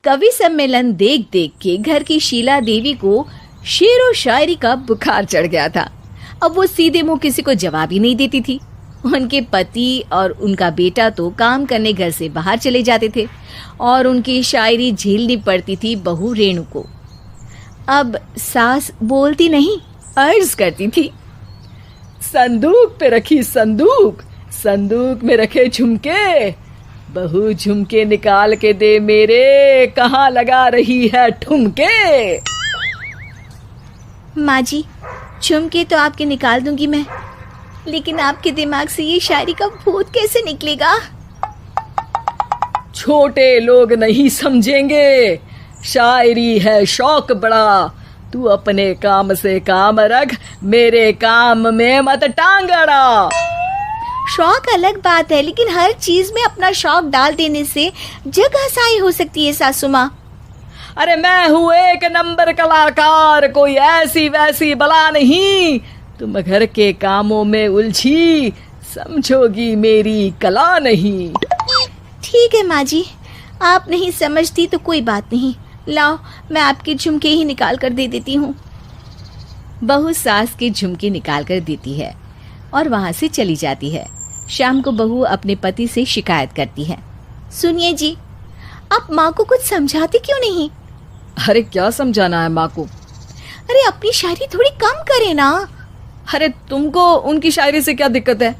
कवि सम्मेलन देख देख के घर की शीला देवी को शेर और शायरी का बुखार चढ़ गया था। अब वो सीधे मुंह किसी को जवाब ही नहीं देती थी। उनके पति और उनका बेटा तो काम करने घर से बाहर चले जाते थे और उनकी शायरी झेलनी पड़ती थी बहू रेणु को। अब सास बोलती नहीं, अर्ज करती थी, संदूक पे रखी संदूक, संदूक में रखे झुमके, बहू झुमके निकाल के दे मेरे, कहाँ लगा रही है ठुमके। माँ जी, झुमके तो आपके निकाल दूंगी मैं, लेकिन आपके दिमाग से ये शायरी का भूत कैसे निकलेगा? छोटे लोग नहीं समझेंगे, शायरी है शौक बड़ा, तू अपने काम से काम रख, मेरे काम में मत टांग अड़ा। शौक अलग बात है, लेकिन हर चीज में अपना शौक डाल देने से जग हंसाई हो सकती है सासू माँ। अरे मैं हूँ एक नंबर कलाकार, कोई ऐसी वैसी बला नहीं, तुम घर के कामों में उलझी, समझोगी मेरी कला नहीं। ठीक है माँ जी, आप नहीं समझती तो कोई बात नहीं, लाओ मैं आपके झुमके ही निकाल कर दे देती हूँ। बहू सास के झुमके निकाल कर देती है और वहां से चली जाती है। शाम को बहू अपने पति से शिकायत करती है, सुनिए जी, आप माँ को कुछ समझाते क्यों नहीं? अरे क्या समझाना है माँ को? अरे अपनी शायरी थोड़ी कम करे ना। अरे तुमको उनकी शायरी से क्या दिक्कत है?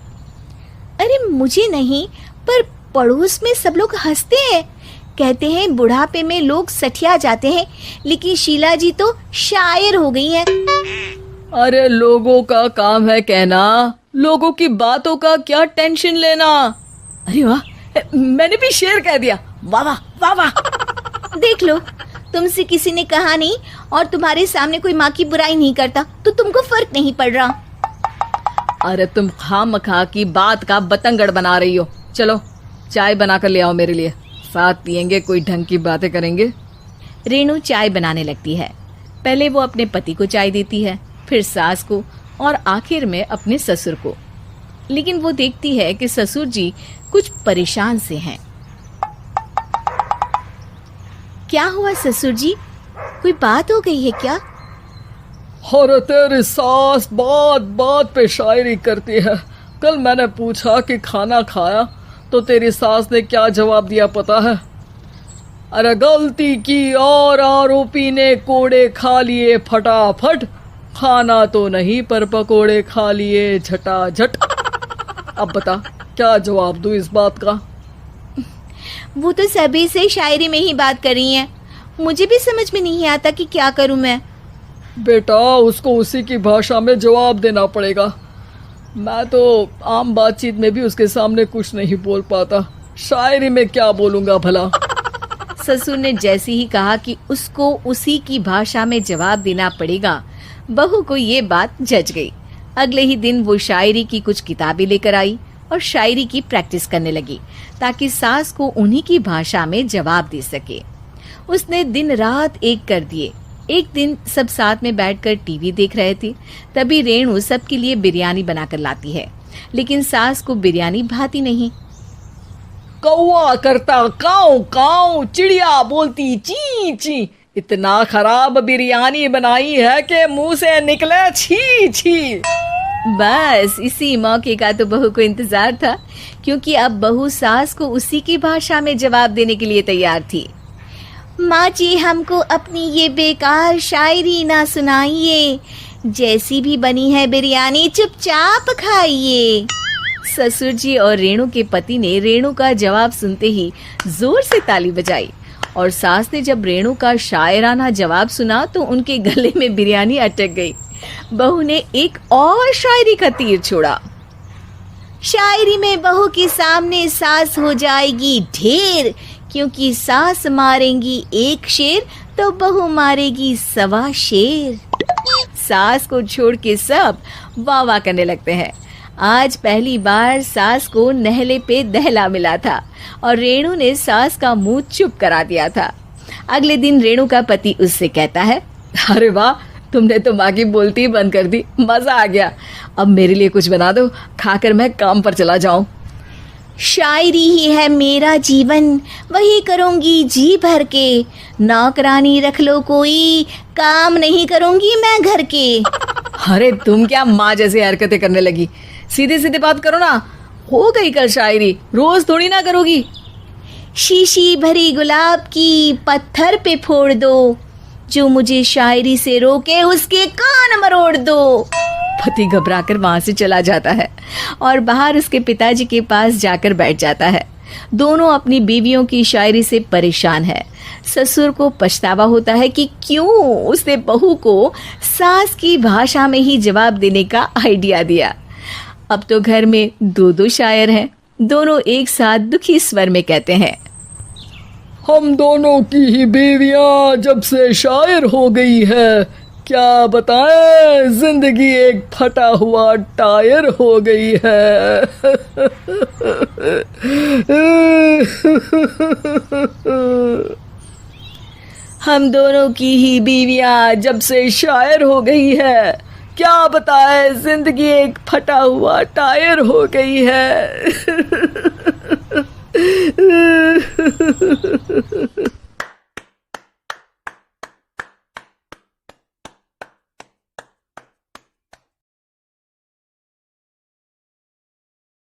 अरे मुझे नहीं, पर पड़ोस में सब लोग हंसते हैं, कहते हैं बुढ़ापे में लोग सठिया जाते हैं, लेकिन शीला जी तो शायर हो गई हैं। अरे लोगों का काम है कहना, लोगों की बातों का क्या टेंशन लेना। अरे वाह, मैंने भी शेर कह दिया, वाह वाह वाह वाह। देख लो, तुमसे किसी ने कहा नहीं और तुम्हारे सामने कोई माँ की बुराई नहीं करता तो तुमको फर्क नहीं पड़ रहा। अरे तुम खामखा की बात का बतंगड़ बना रही हो। चलो चाय बना कर ले आओ मेरे लिए, साथ पियेंगे, कोई ढंग की बातें करेंगे। रेणु चाय बनाने लगती है। पहले वो अपने पति को चाय देती है, फिर सास को और आखिर में अपने ससुर को। लेकिन वो देखती है कि ससुर जी कुछ परेशान से हैं। क्या हुआ ससुर जी, कोई बात हो गई है क्या? अरे तेरी सास बात बात पे शायरी करती है। कल मैंने पूछा कि खाना खाया तो तेरी सास ने क्या जवाब दिया पता है? अरे गलती की और आरोपी ने कोड़े खा लिए फटाफट, खाना तो नहीं पर पकोड़े खा लिए झटाझट। अब बता क्या जवाब दूं इस बात का? वो तो सभी से शायरी में ही बात कर रही हैं, मुझे भी समझ में नहीं आता कि क्या करूं मैं। बेटा उसको उसी की भाषा में जवाब देना पड़ेगा। मैं तो आम बातचीत में भी उसके सामने कुछ नहीं बोल पाता, शायरी में क्या बोलूंगा भला। ससुर ने जैसे ही कहा कि उसको उसी की भाषा में जवाब देना पड़ेगा, बहू को ये बात जच गई। अगले ही दिन वो शायरी की कुछ किताबें लेकर आई और शायरी की प्रैक्टिस करने लगी ताकि सास को उन्हीं की भाषा में जवाब दे सके। उसने दिन रात एक कर दिए। एक दिन सब साथ में बैठकर टीवी देख रहे थे, तभी रेणु सबके लिए बिरयानी बनाकर लाती है, लेकिन सास को बिरयानी भाती नहीं। कौवा करता काऊ काऊ, चिड़िया बोलती ची ची, इतना खराब बिरयानी बनाई है कि मुंह से निकले छी छी। बस इसी मौके का तो बहू को इंतजार था, क्योंकि अब बहू सास को उसी की भाषा में जवाब देने के लिए तैयार थी। माँ जी, हमको अपनी ये बेकार शायरी ना सुनाइए, जैसी भी बनी है बिरयानी चुपचाप खाइए। ससुर जी और रेणु के पति ने रेणु का जवाब सुनते ही जोर से ताली बजाई और सास ने जब रेणु का शायराना जवाब सुना तो उनके गले में बिरयानी अटक गई। बहू ने एक और शायरी का तीर छोड़ा। शायरी में बहू के सामने सास हो जाएगी ढेर, क्योंकि सास मारेंगी एक शेर तो बहू मारेगी 1.25 शेर। सास को छोड़ के सब वाह वाह करने लगते हैं। आज पहली बार सास को नहले पे दहला मिला था और रेणु ने सास का मुंह चुप करा दिया था। अगले दिन रेणु का पति उससे कहता है, अरे वाह, तुमने तो माँ की बोलती बंद कर दी, मजा आ गया। अब मेरे लिए कुछ बना दो, खाकर मैं काम पर चला जाऊं। शायरी ही है मेरा जीवन, वही करूँगी जी भर के। नौकरानी रख लो कोई, काम नहीं करूँगी मैं घर के। अरे तुम क्या माँ जैसी हरकतें करने लगी, सीधे सीधे बात करो ना। हो गई कल शायरी, रोज थोड़ी ना करोगी। शीशी भरी गुलाब की पत्थर पे फोड़ दो, जो मुझे शायरी से रोके उसके कान मरोड़ दो। पति घबराकर वहां से चला जाता है और बाहर उसके पिताजी के पास जाकर बैठ जाता है। दोनों अपनी बीवियों की शायरी से परेशान है। ससुर को पछतावा होता है कि क्यों उसने बहू को सास की भाषा में ही जवाब देने का आइडिया दिया। अब तो घर में दो दो शायर हैं। दोनों एक साथ दुखी स्वर में कहते हैं, हम दोनों की ही बीवियां जब से शायर हो गई है, क्या बताएं, जिंदगी एक फटा हुआ टायर हो गई है। हम दोनों की ही बीवियां जब से शायर हो गई है, क्या बताएं, जिंदगी एक फटा हुआ टायर हो गई है।